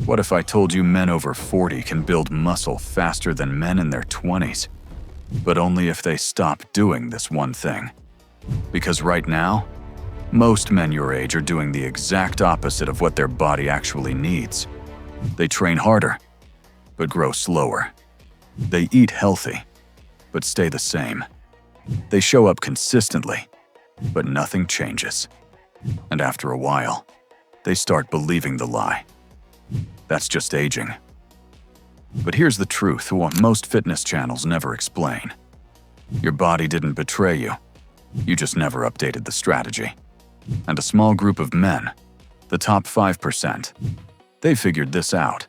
What if I told you men over 40 can build muscle faster than men in their 20s? But only if they stop doing this one thing. Because right now, most men your age are doing the exact opposite of what their body actually needs. They train harder, but grow slower. They eat healthy, but stay the same. They show up consistently, but nothing changes. And after a while, they start believing the lie. That's just aging. But here's the truth what most fitness channels never explain. Your body didn't betray you. You just never updated the strategy. And a small group of men, the top 5%, they figured this out.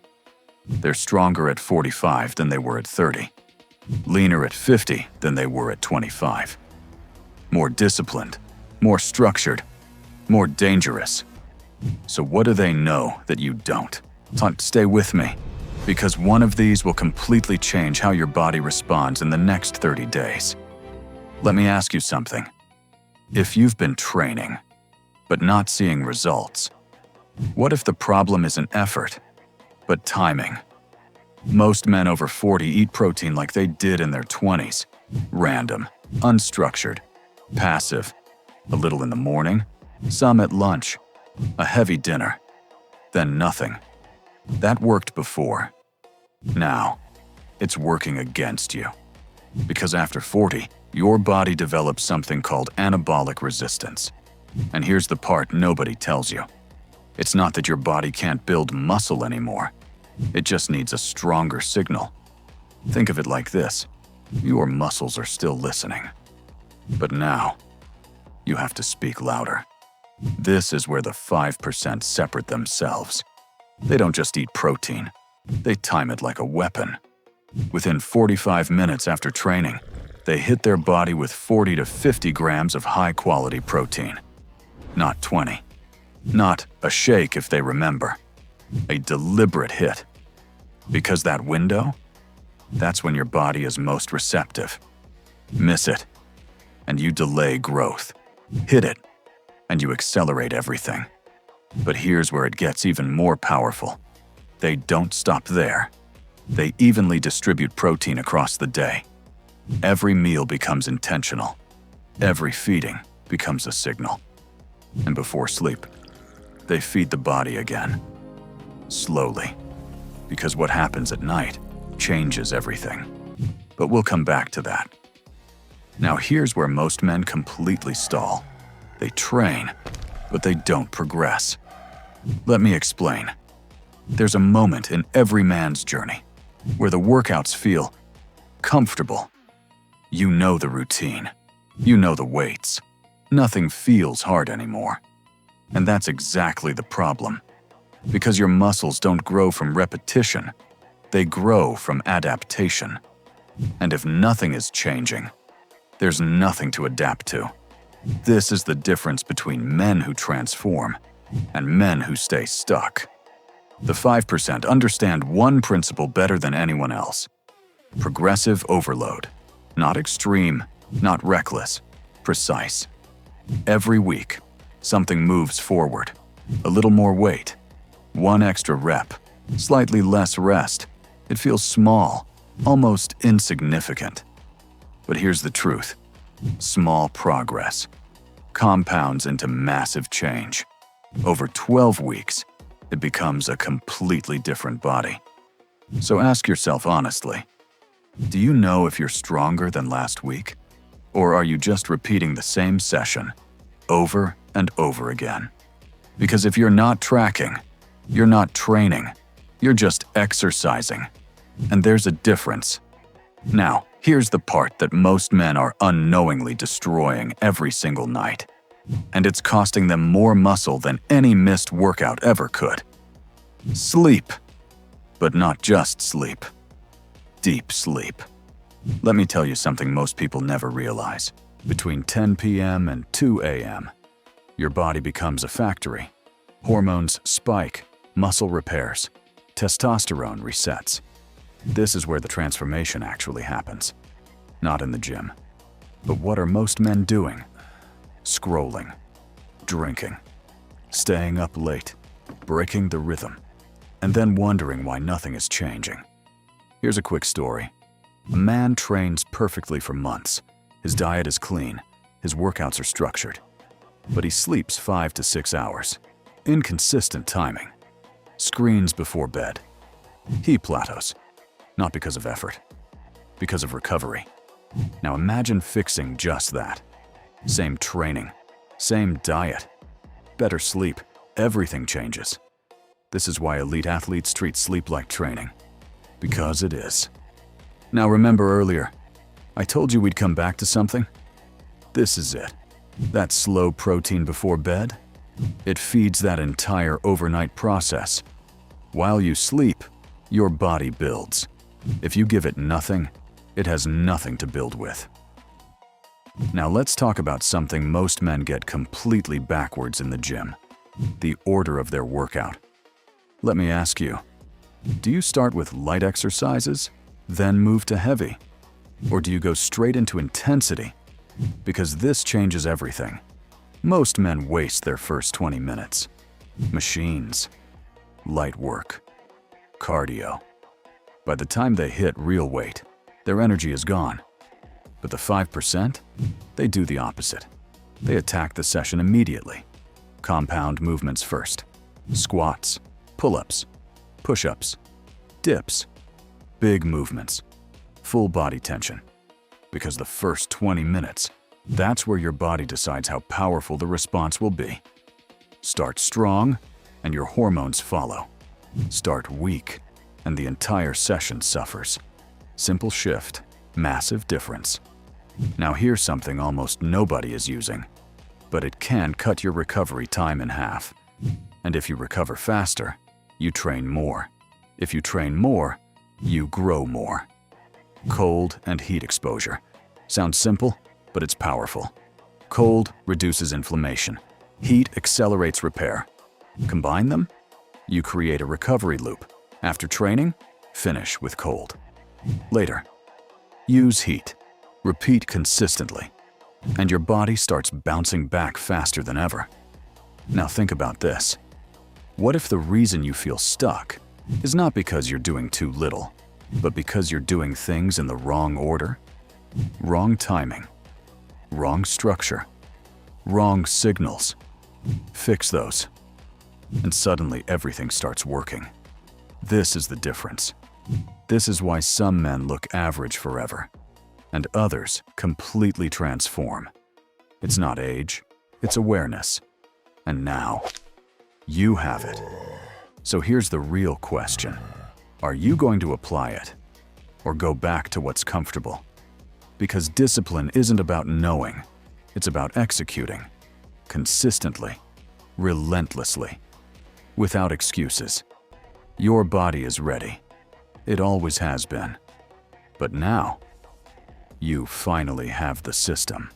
They're stronger at 45 than they were at 30. Leaner at 50 than they were at 25. More disciplined, more structured, more dangerous. So what do they know that you don't? Stay with me, because one of these will completely change how your body responds in the next 30 days. Let me ask you something. If you've been training, but not seeing results, what if the problem isn't effort, but timing? Most men over 40 eat protein like they did in their 20s. Random, unstructured, passive. A little in the morning, some at lunch, a heavy dinner, then nothing. That worked before. Now, it's working against you. Because after 40, your body develops something called anabolic resistance. And here's the part nobody tells you. It's not that your body can't build muscle anymore. It just needs a stronger signal. Think of it like this. Your muscles are still listening. But now, you have to speak louder. This is where the 5% separate themselves. They don't just eat protein. They time it like a weapon. Within 45 minutes after training, they hit their body with 40 to 50 grams of high-quality protein. Not 20. Not a shake if they remember. A deliberate hit. Because that window, that's when your body is most receptive. Miss it, and you delay growth. Hit it, and you accelerate everything. But here's where it gets even more powerful. They don't stop there. They evenly distribute protein across the day. Every meal becomes intentional. Every feeding becomes a signal. And before sleep, they feed the body again. Slowly. Because what happens at night changes everything. But we'll come back to that. Now here's where most men completely stall. They train, but they don't progress. Let me explain. There's a moment in every man's journey where the workouts feel comfortable. You know the routine. You know the weights. Nothing feels hard anymore. And that's exactly the problem. Because your muscles don't grow from repetition. They grow from adaptation. And if nothing is changing, there's nothing to adapt to. This is the difference between men who transform and men who stay stuck. The 5% understand one principle better than anyone else. Progressive overload. Not extreme, not reckless, precise. Every week, something moves forward. A little more weight. One extra rep. Slightly less rest. It feels small, almost insignificant. But here's the truth. Small progress compounds into massive change. Over 12 weeks, it becomes a completely different body. So ask yourself honestly, do you know if you're stronger than last week? Or are you just repeating the same session over and over again? Because if you're not tracking, you're not training, you're just exercising. And there's a difference. Now, here's the part that most men are unknowingly destroying every single night. And it's costing them more muscle than any missed workout ever could. Sleep. But not just sleep. Deep sleep. Let me tell you something most people never realize. Between 10 p.m. and 2 a.m., your body becomes a factory. Hormones spike, muscle repairs, testosterone resets. This is where the transformation actually happens. Not in the gym. But what are most men doing? Scrolling, drinking, staying up late, breaking the rhythm. and then wondering why nothing is changing. Here's a quick story. A man trains perfectly for months. His diet is clean, his workouts are structured, but he sleeps 5 to 6 hours. Inconsistent timing. Screens before bed. He plateaus, not because of effort, because of recovery. Now imagine fixing just that. Same training, same diet, better sleep, everything changes. This is why elite athletes treat sleep like training. Because it is. Now remember earlier, I told you we'd come back to something? This is it. That slow protein before bed? It feeds that entire overnight process. While you sleep, your body builds. If you give it nothing, it has nothing to build with. Now let's talk about something most men get completely backwards in the gym. The order of their workout. Let me ask you, do you start with light exercises, then move to heavy? Or do you go straight into intensity? Because this changes everything. Most men waste their first 20 minutes. Machines, light work, cardio. By the time they hit real weight, their energy is gone. But the 5%? They do the opposite. They attack the session immediately. Compound movements first. Squats, pull-ups, push-ups, dips, big movements, full body tension. Because the first 20 minutes, that's where your body decides how powerful the response will be. Start strong, and your hormones follow. Start weak, and the entire session suffers. Simple shift, massive difference. Now here's something almost nobody is using, but it can cut your recovery time in half. And if you recover faster, you train more. If you train more, you grow more. Cold and heat exposure. Sounds simple, but it's powerful. Cold reduces inflammation. Heat accelerates repair. Combine them, you create a recovery loop. After training, finish with cold. Later, use heat. Repeat consistently, and your body starts bouncing back faster than ever. Now think about this. What if the reason you feel stuck is not because you're doing too little, but because you're doing things in the wrong order? Wrong timing, wrong structure, wrong signals. Fix those, and suddenly everything starts working. This is the difference. This is why some men look average forever, and others completely transform. It's not age, it's awareness. And now, you have it. So here's the real question. Are you going to apply it, or go back to what's comfortable? Because discipline isn't about knowing, it's about executing. Consistently, relentlessly, without excuses. Your body is ready. It always has been. But now, you finally have the system.